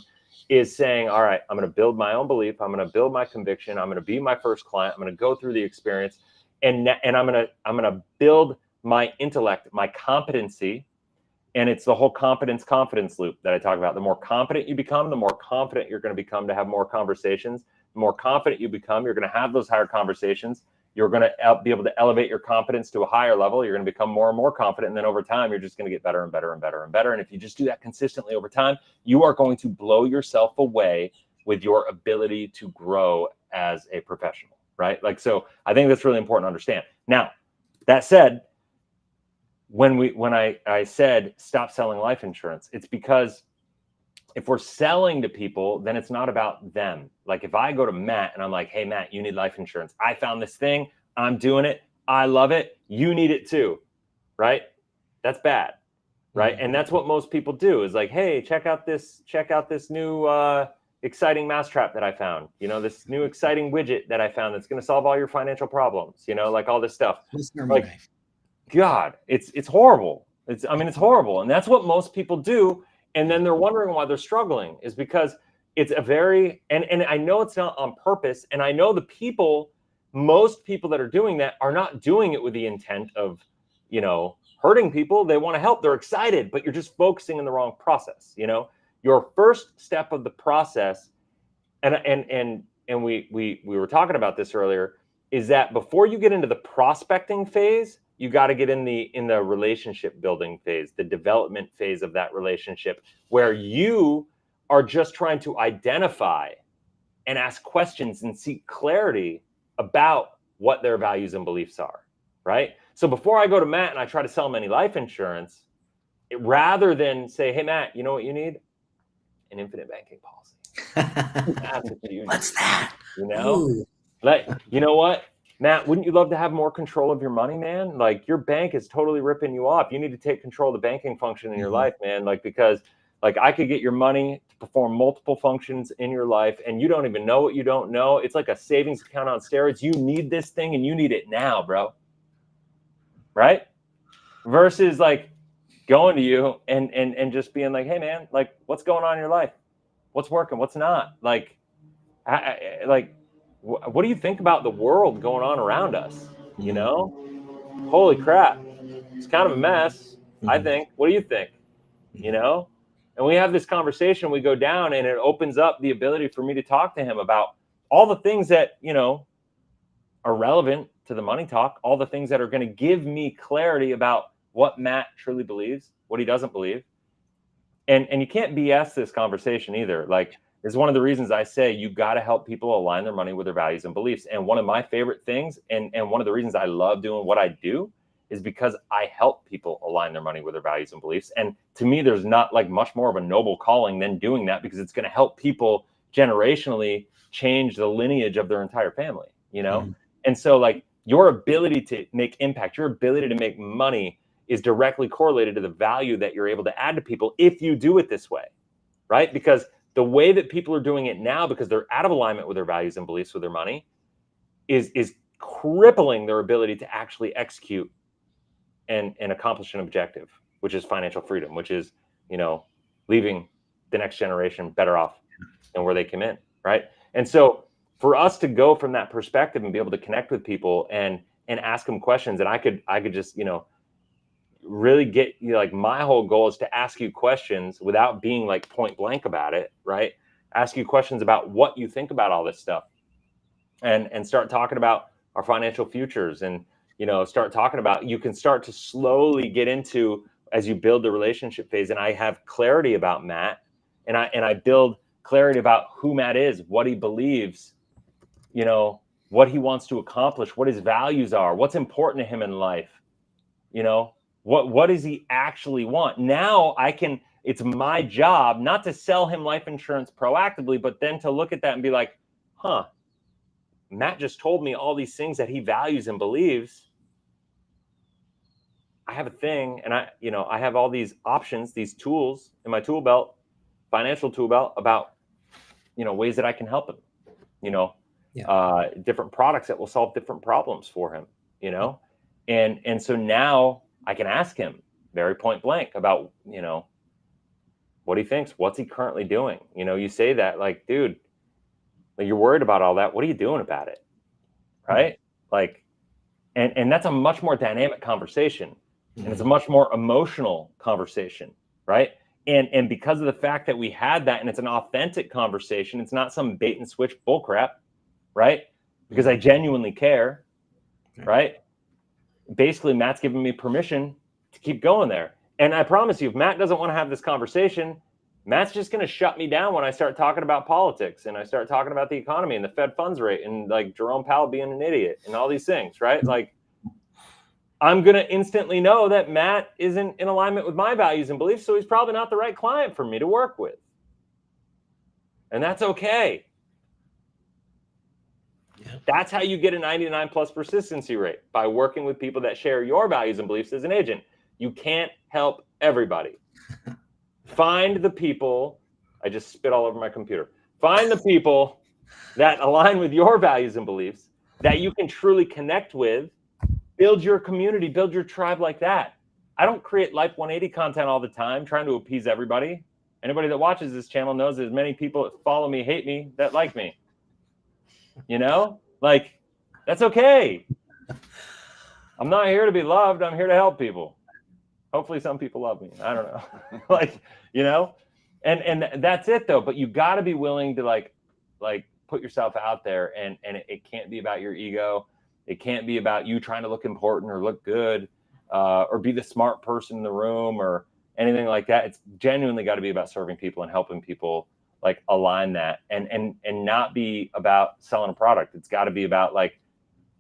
is saying, all right, I'm going to build my own belief. I'm going to build my conviction. I'm going to be my first client. I'm going to go through the experience, and I'm going to build my intellect, my competency. And it's the whole confidence loop that I talk about. The more confident you become, the more confident you're going to become to have more conversations. The more confident you become, you're going to have those higher conversations. You're going to be able to elevate your confidence to a higher level. You're going to become more and more confident. And then over time, you're just going to get better and better and better and better. And if you just do that consistently over time, you are going to blow yourself away with your ability to grow as a professional, right? Like, so I think that's really important to understand. Now, that said, when I said stop selling life insurance, it's because if we're selling to people, then it's not about them. Like if I go to Matt and I'm like, hey, Matt, you need life insurance. I found this thing. I'm doing it. I love it. You need it too, right? That's bad, right? And that's what most people do is like, hey, check out this new exciting mousetrap that I found. You know, this new exciting widget that I found that's going to solve all your financial problems. You know, like all this stuff. Like, God, it's horrible. It's horrible. And that's what most people do. And then they're wondering why they're struggling is because it's a very, and I know it's not on purpose. And I know most people that are doing that are not doing it with the intent of, you know, hurting people. They want to help. They're excited, but you're just focusing in the wrong process. You know, your first step of the process, and we were talking about this earlier, is that before you get into the prospecting phase, you got to get in the relationship building phase, the development phase of that relationship, where you are just trying to identify and ask questions and seek clarity about what their values and beliefs are, right? So before I go to Matt and I try to sell him any life insurance, rather than say, hey, Matt, you know what you need? An infinite banking policy. That's what you need. What's that? You know? Ooh. Like, you know what? Matt, wouldn't you love to have more control of your money, man? Like your bank is totally ripping you off. You need to take control of the banking function in your life, man. Like, because like I could get your money to perform multiple functions in your life and you don't even know what you don't know. It's like a savings account on steroids. You need this thing and you need it now, bro. Right? Versus like going to you and just being like, hey man, like what's going on in your life? What's working? What's not? Like, what do you think about the world going on around us? You know, holy crap, it's kind of a mess. I think. What do you think? You know, and we have this conversation. We go down, and it opens up the ability for me to talk to him about all the things that you know are relevant to the money talk. All the things that are going to give me clarity about what Matt truly believes, what he doesn't believe, and you can't BS this conversation either. Like. Is one of the reasons I say you got to help people align their money with their values and beliefs. And one of my favorite things, and one of the reasons I love doing what I do, is because I help people align their money with their values and beliefs. And to me, there's not like much more of a noble calling than doing that, because it's going to help people generationally change the lineage of their entire family, you know? And so like your ability to make impact, your ability to make money is directly correlated to the value that you're able to add to people if you do it this way, right? Because the way that people are doing it now, because they're out of alignment with their values and beliefs with their money, is crippling their ability to actually execute and accomplish an objective, which is financial freedom, which is, you know, leaving the next generation better off than where they came in, right? And so for us to go from that perspective and be able to connect with people and ask them questions, and I could just, you know, really get, you know, like my whole goal is to ask you questions without being like point blank about it, right? Ask you questions about what you think about all this stuff, and start talking about our financial futures, and, you know, start talking about, you can start to slowly get into, as you build the relationship phase, and I have clarity about Matt, and I build clarity about who Matt is, what he believes, you know, what he wants to accomplish, what his values are, what's important to him in life, you know, what does he actually want? Now it's my job not to sell him life insurance proactively, but then to look at that and be like, huh, Matt just told me all these things that he values and believes. I have a thing, and I have all these options, these tools in my tool belt, financial tool belt, about, you know, ways that I can help him, you know, different products that will solve different problems for him, you know, and so now I can ask him very point blank about, you know, what he thinks, what's he currently doing. You know, you say that, like, dude, like, you're worried about all that. What are you doing about it? Right? Like, and that's a much more dynamic conversation, and it's a much more emotional conversation, right? And because of the fact that we had that, and it's an authentic conversation, it's not some bait and switch bullcrap, right? Because I genuinely care, right? Basically, Matt's giving me permission to keep going there. And I promise you, if Matt doesn't want to have this conversation, Matt's just going to shut me down when I start talking about politics, and I start talking about the economy and the Fed funds rate, and like Jerome Powell being an idiot and all these things, right? Like, I'm going to instantly know that Matt isn't in alignment with my values and beliefs, so he's probably not the right client for me to work with. And that's okay. Yeah. That's how you get a 99+ persistency rate, by working with people that share your values and beliefs as an agent. You can't help everybody. Find the people, I just spit all over my computer. Find the people that align with your values and beliefs, that you can truly connect with. Build your community, build your tribe like that. I don't create Life 180 content all the time trying to appease everybody. Anybody that watches this channel knows there's many people that follow me, hate me, that like me. You know, like, that's okay. I'm not here to be loved. I'm here to help people. Hopefully some people love me. I don't know. Like, you know, and that's it though. But you got to be willing to like put yourself out there, and it can't be about your ego. It can't be about you trying to look important or look good, or be the smart person in the room or anything like that. It's genuinely got to be about serving people and helping people, like, align that, and not be about selling a product. It's got to be about like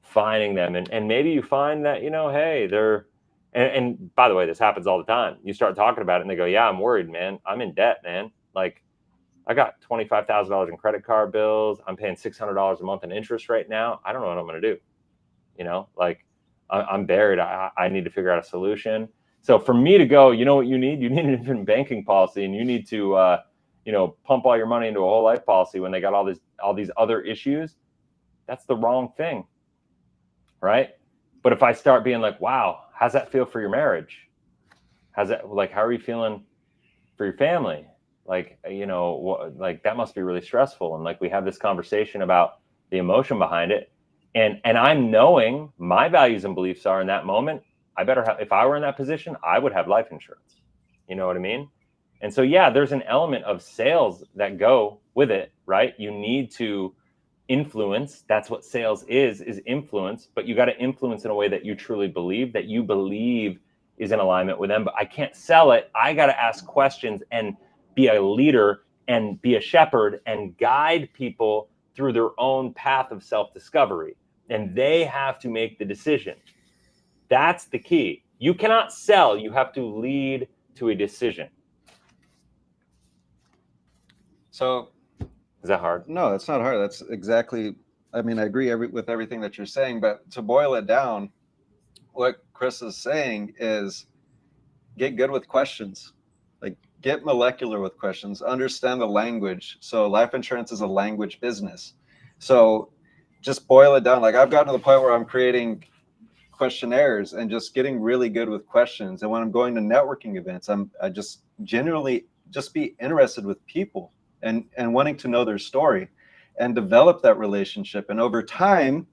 finding them, and maybe you find that, you know, hey, they're, and by the way, this happens all the time. You start talking about it and they go, yeah, I'm worried, man. I'm in debt, man. Like, I got $25,000 in credit card bills. I'm paying $600 a month in interest right now. I don't know what I'm going to do. You know, like, I'm buried. I need to figure out a solution. So for me to go, you know what you need? You need an infant banking policy, and you need to, you know, pump all your money into a whole life policy when they got all these other issues. That's the wrong thing, right? But if I start being like, wow, how's that feel for your marriage? How's that, like, how are you feeling for your family? Like, you know, like, that must be really stressful. And like, we have this conversation about the emotion behind it. And I'm knowing my values and beliefs are, in that moment, I better have, if I were in that position, I would have life insurance. You know what I mean? And so, yeah, there's an element of sales that go with it, right? You need to influence. That's what sales is influence, but you got to influence in a way that you truly believe, that you believe is in alignment with them. But I can't sell it. I got to ask questions and be a leader and be a shepherd and guide people through their own path of self-discovery. And they have to make the decision. That's the key. You cannot sell. You have to lead to a decision. So, is that hard? No, that's not hard. That's exactly, I mean, I agree with everything that you're saying, but to boil it down, what Chris is saying is get good with questions. Like, get molecular with questions, understand the language. So life insurance is a language business. So just boil it down. Like, I've gotten to the point where I'm creating questionnaires and just getting really good with questions. And when I'm going to networking events, I just genuinely just be interested with people and wanting to know their story and develop that relationship. And over time,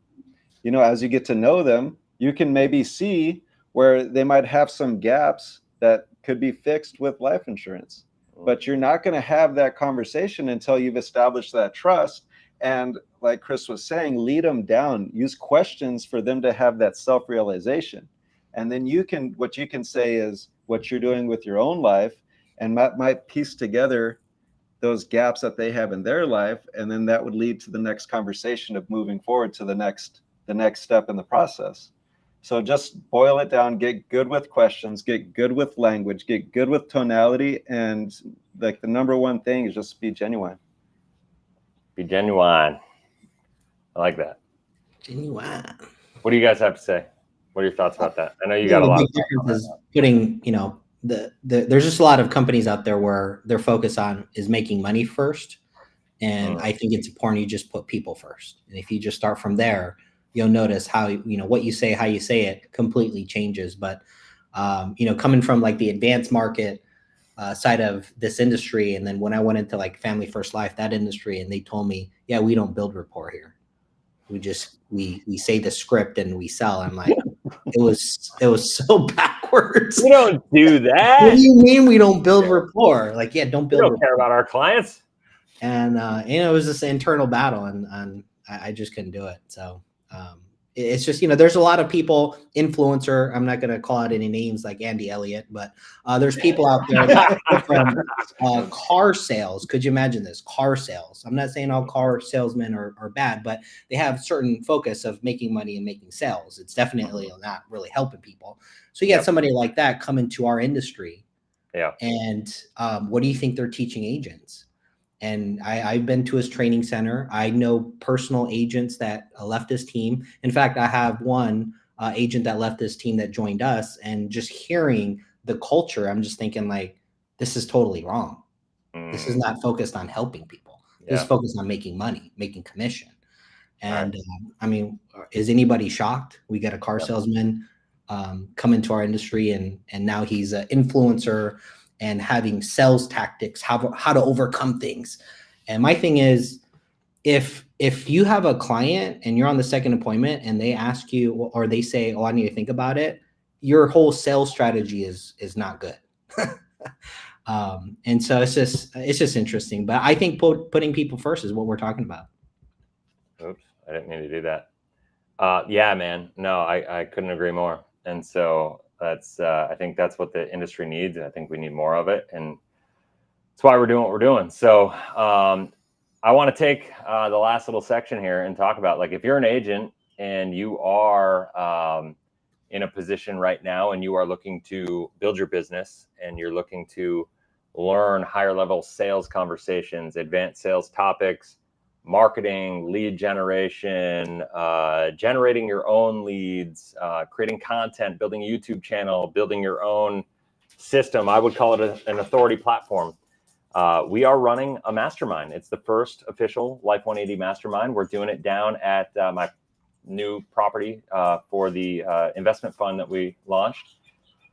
you know, as you get to know them, you can maybe see where they might have some gaps that could be fixed with life insurance. But you're not going to have that conversation until you've established that trust. And like Chris was saying, lead them down, use questions for them to have that self-realization. And then what you can say is what you're doing with your own life and might piece together those gaps that they have in their life. And then that would lead to the next conversation of moving forward to the next step in the process. So just boil it down, get good with questions, get good with language, get good with tonality. And like the number one thing is just be genuine. Be genuine. I like that. Genuine. What do you guys have to say? What are your thoughts about that? I know you got a lot. The big difference is putting, you know, there's just a lot of companies out there where their focus on is making money first. And I think it's important you just put people first. And if you just start from there, you'll notice how, you know, what you say, how you say it completely changes. But, you know, coming from like the advanced market side of this industry, and then when I went into like Family First Life, that industry, and they told me, yeah, we don't build rapport here. We say the script and we sell. I'm like, it was so backwards. We don't do that. What do you mean we don't build rapport? Like, yeah, don't We build don't rapport. care about our clients. And you know, it was this internal battle, and I just couldn't do it. So it's just, you know, there's a lot of people, influencer. I'm not going to call out any names like Andy Elliott, but there's people out there that from car sales. Could you imagine this? Car sales. I'm not saying all car salesmen are bad, but they have certain focus of making money and making sales. It's definitely not really helping people. So you got somebody like that come into our industry. Yeah. And what do you think they're teaching agents? And I've been to his training center. I know personal agents that left his team. In fact, I have one agent that left this team that joined us, and just hearing the culture, I'm just thinking like, this is totally wrong. This is not focused on helping people. This is focused on making money, making commission. And I mean, is anybody shocked? We got a car salesman come into our industry, and now he's an influencer and having sales tactics, how to overcome things. And my thing is, if you have a client and you're on the second appointment and they ask you, or they say, oh, I need to think about it, your whole sales strategy is not good. And so it's just interesting. But I think putting people first is what we're talking about. Oops, I didn't mean to do that. Yeah, man. No, I couldn't agree more. And so that's I think that's what the industry needs. I think we need more of it, and that's why we're doing what we're doing. So I want to take the last little section here and talk about, like, if you're an agent and you are in a position right now and you are looking to build your business and you're looking to learn higher level sales conversations, advanced sales topics, marketing, lead generation, generating your own leads, creating content, building a YouTube channel, building your own system. I would call it an authority platform. We are running a mastermind. It's the first official Life 180 mastermind. We're doing it down at my new property for the investment fund that we launched.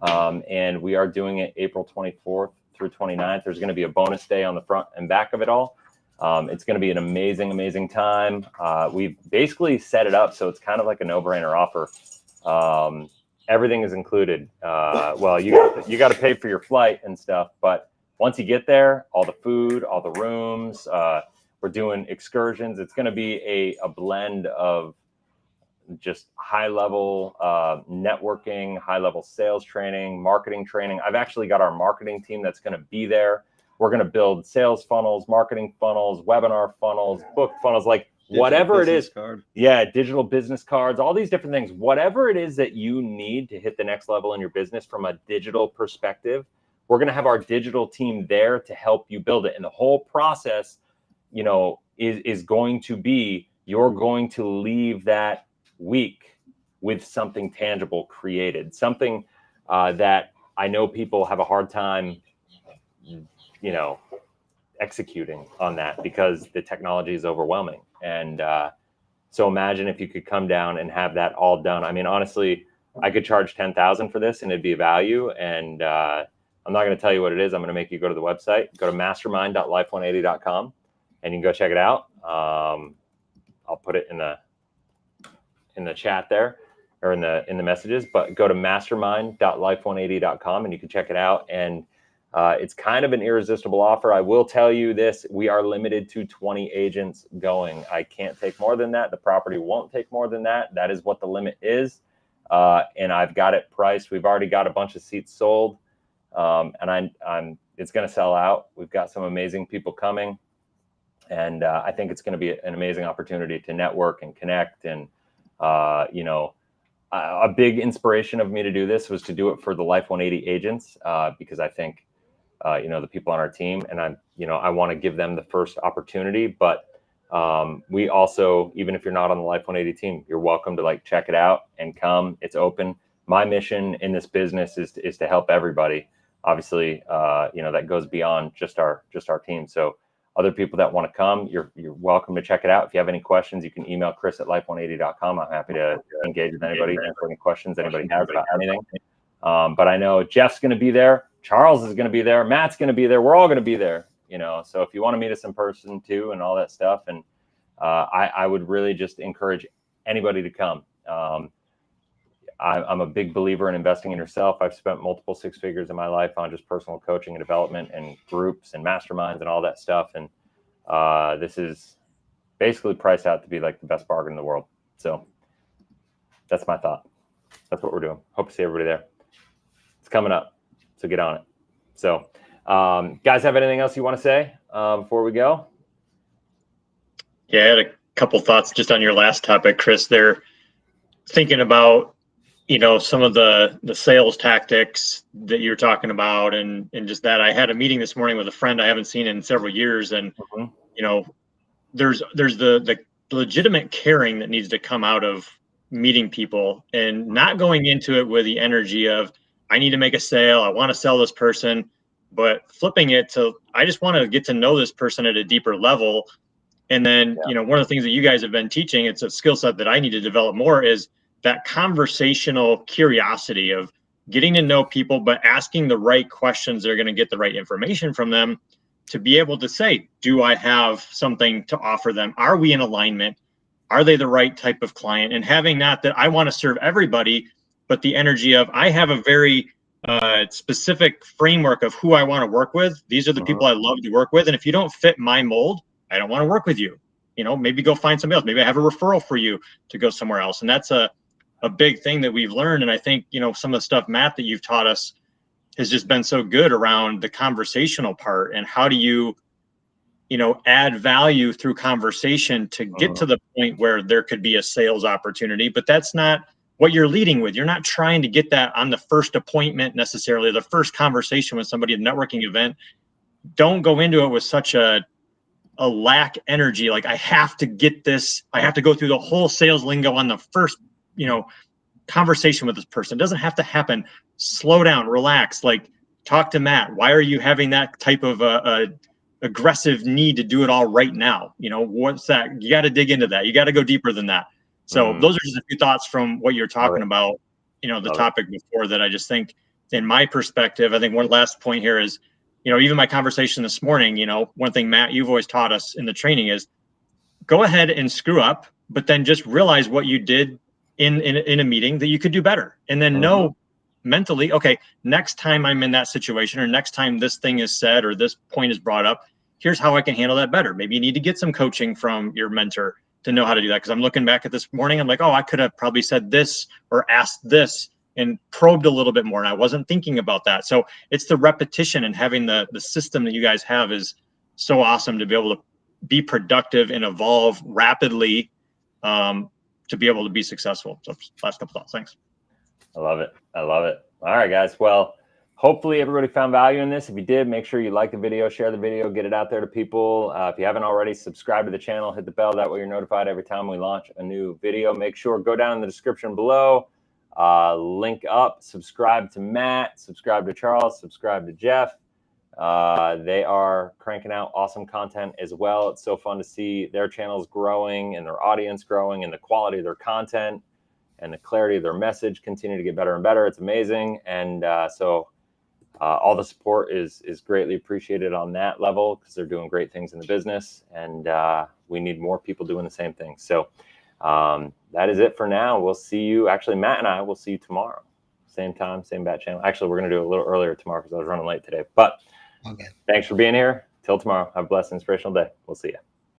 And we are doing it April 24th through 29th. There's going to be a bonus day on the front and back of it all. It's going to be an amazing, amazing time. We've basically set it up so it's kind of like a no-brainer offer. Everything is included. Well, you got to pay for your flight and stuff, but once you get there, all the food, all the rooms, we're doing excursions. It's going to be a blend of just high-level networking, high-level sales training, marketing training. I've actually got our marketing team that's going to be there. We're going to build sales funnels, marketing funnels, webinar funnels, book funnels, like whatever it is. Card. Yeah, digital business cards, all these different things. Whatever it is that you need to hit the next level in your business from a digital perspective, we're going to have our digital team there to help you build it. And the whole process, you know, is going to be, you're going to leave that week with something tangible created, something that I know people have a hard time, you know, executing on that because the technology is overwhelming. And so imagine if you could come down and have that all done. I mean, honestly, I could charge 10,000 for this and it'd be a value. And I'm not going to tell you what it is. I'm going to make you go to the website, go to mastermind.life180.com, and you can go check it out. I'll put it in the chat there, or in the messages, but go to mastermind.life180.com and you can check it out. And it's kind of an irresistible offer. I will tell you this, we are limited to 20 agents going. I can't take more than that. The property won't take more than that. That is what the limit is. And I've got it priced. We've already got a bunch of seats sold. And it's going to sell out. We've got some amazing people coming. And I think it's going to be an amazing opportunity to network and connect. And, a big inspiration of me to do this was to do it for the Life 180 agents, because I think, the people on our team, and I want to give them the first opportunity. But we also, even if you're not on the Life 180 team, you're welcome to check it out and come. It's open. My mission in this business is to help everybody. Obviously, that goes beyond just our team. So other people that want to come, you're welcome to check it out. If you have any questions, you can email Chris@life180.com. I'm happy to engage with anybody, answer any questions anybody has about anything. But I know Jeff's going to be there. Charles is going to be there. Matt's going to be there. We're all going to be there. So if you want to meet us in person too, and all that stuff, and I would really just encourage anybody to come. I'm a big believer in investing in yourself. I've spent multiple six figures in my life on just personal coaching and development and groups and masterminds and all that stuff. And this is basically priced out to be the best bargain in the world. So that's my thought. That's what we're doing. Hope to see everybody there. It's coming up, so get on it. So guys, have anything else you want to say before we go? Yeah, I had a couple thoughts just on your last topic, Chris. They're thinking about some of the sales tactics that you're talking about, and just that. I had a meeting this morning with a friend I haven't seen in several years, and there's the legitimate caring that needs to come out of meeting people, and not going into it with the energy of, I need to make a sale, I want to sell this person, but flipping it to, I just want to get to know this person at a deeper level. And then one of the things that you guys have been teaching, it's a skill set that I need to develop more, is that conversational curiosity of getting to know people, but asking the right questions that are going to get the right information from them to be able to say, do I have something to offer them? Are we in alignment? Are they the right type of client? And having not that I want to serve everybody, but the energy of, I have a very specific framework of who I want to work with. These are the people I love to work with. And if you don't fit my mold, I don't want to work with you. Maybe go find somebody else. Maybe I have a referral for you to go somewhere else. And that's a big thing that we've learned. And I think, some of the stuff, Matt, that you've taught us has just been so good around the conversational part. And how do you, add value through conversation to get to the point where there could be a sales opportunity, but that's not what you're leading with. You're not trying to get that on the first appointment necessarily, the first conversation with somebody at a networking event. Don't go into it with such a lack energy. I have to get this, I have to go through the whole sales lingo on the first, conversation with this person. It doesn't have to happen. Slow down, relax, talk to Matt. Why are you having that type of aggressive need to do it all right now? What's that? You got to dig into that. You got to go deeper than that. So those are just a few thoughts from what you're talking about, the topic before that. I just think, in my perspective, I think one last point here is, even my conversation this morning, one thing, Matt, you've always taught us in the training is, go ahead and screw up, but then just realize what you did in a meeting that you could do better. And then know mentally, okay, next time I'm in that situation, or next time this thing is said, or this point is brought up, here's how I can handle that better. Maybe you need to get some coaching from your mentor to know how to do that. Because I'm looking back at this morning, I'm like, oh, I could have probably said this or asked this and probed a little bit more, and I wasn't thinking about that. So it's the repetition, and having the system that you guys have is so awesome to be able to be productive and evolve rapidly, to be able to be successful. So last couple thoughts. Thanks. I love it. All right, guys. Well, hopefully everybody found value in this. If you did, make sure you like the video, share the video, get it out there to people. If you haven't already, subscribe to the channel, hit the bell. That way you're notified every time we launch a new video. Make sure, go down in the description below, link up, subscribe to Matt, subscribe to Charles, subscribe to Jeff. They are cranking out awesome content as well. It's so fun to see their channels growing and their audience growing and the quality of their content. and the clarity of their message continue to get better and better. It's amazing. And so all the support is greatly appreciated on that level, because they're doing great things in the business, and we need more people doing the same thing. So that is it for now. We'll see you. Actually, Matt and I will see you tomorrow. Same time, same bat channel. Actually, we're going to do it a little earlier tomorrow because I was running late today. But Okay. thanks for being here. Till tomorrow. Have a blessed, inspirational day. We'll see you.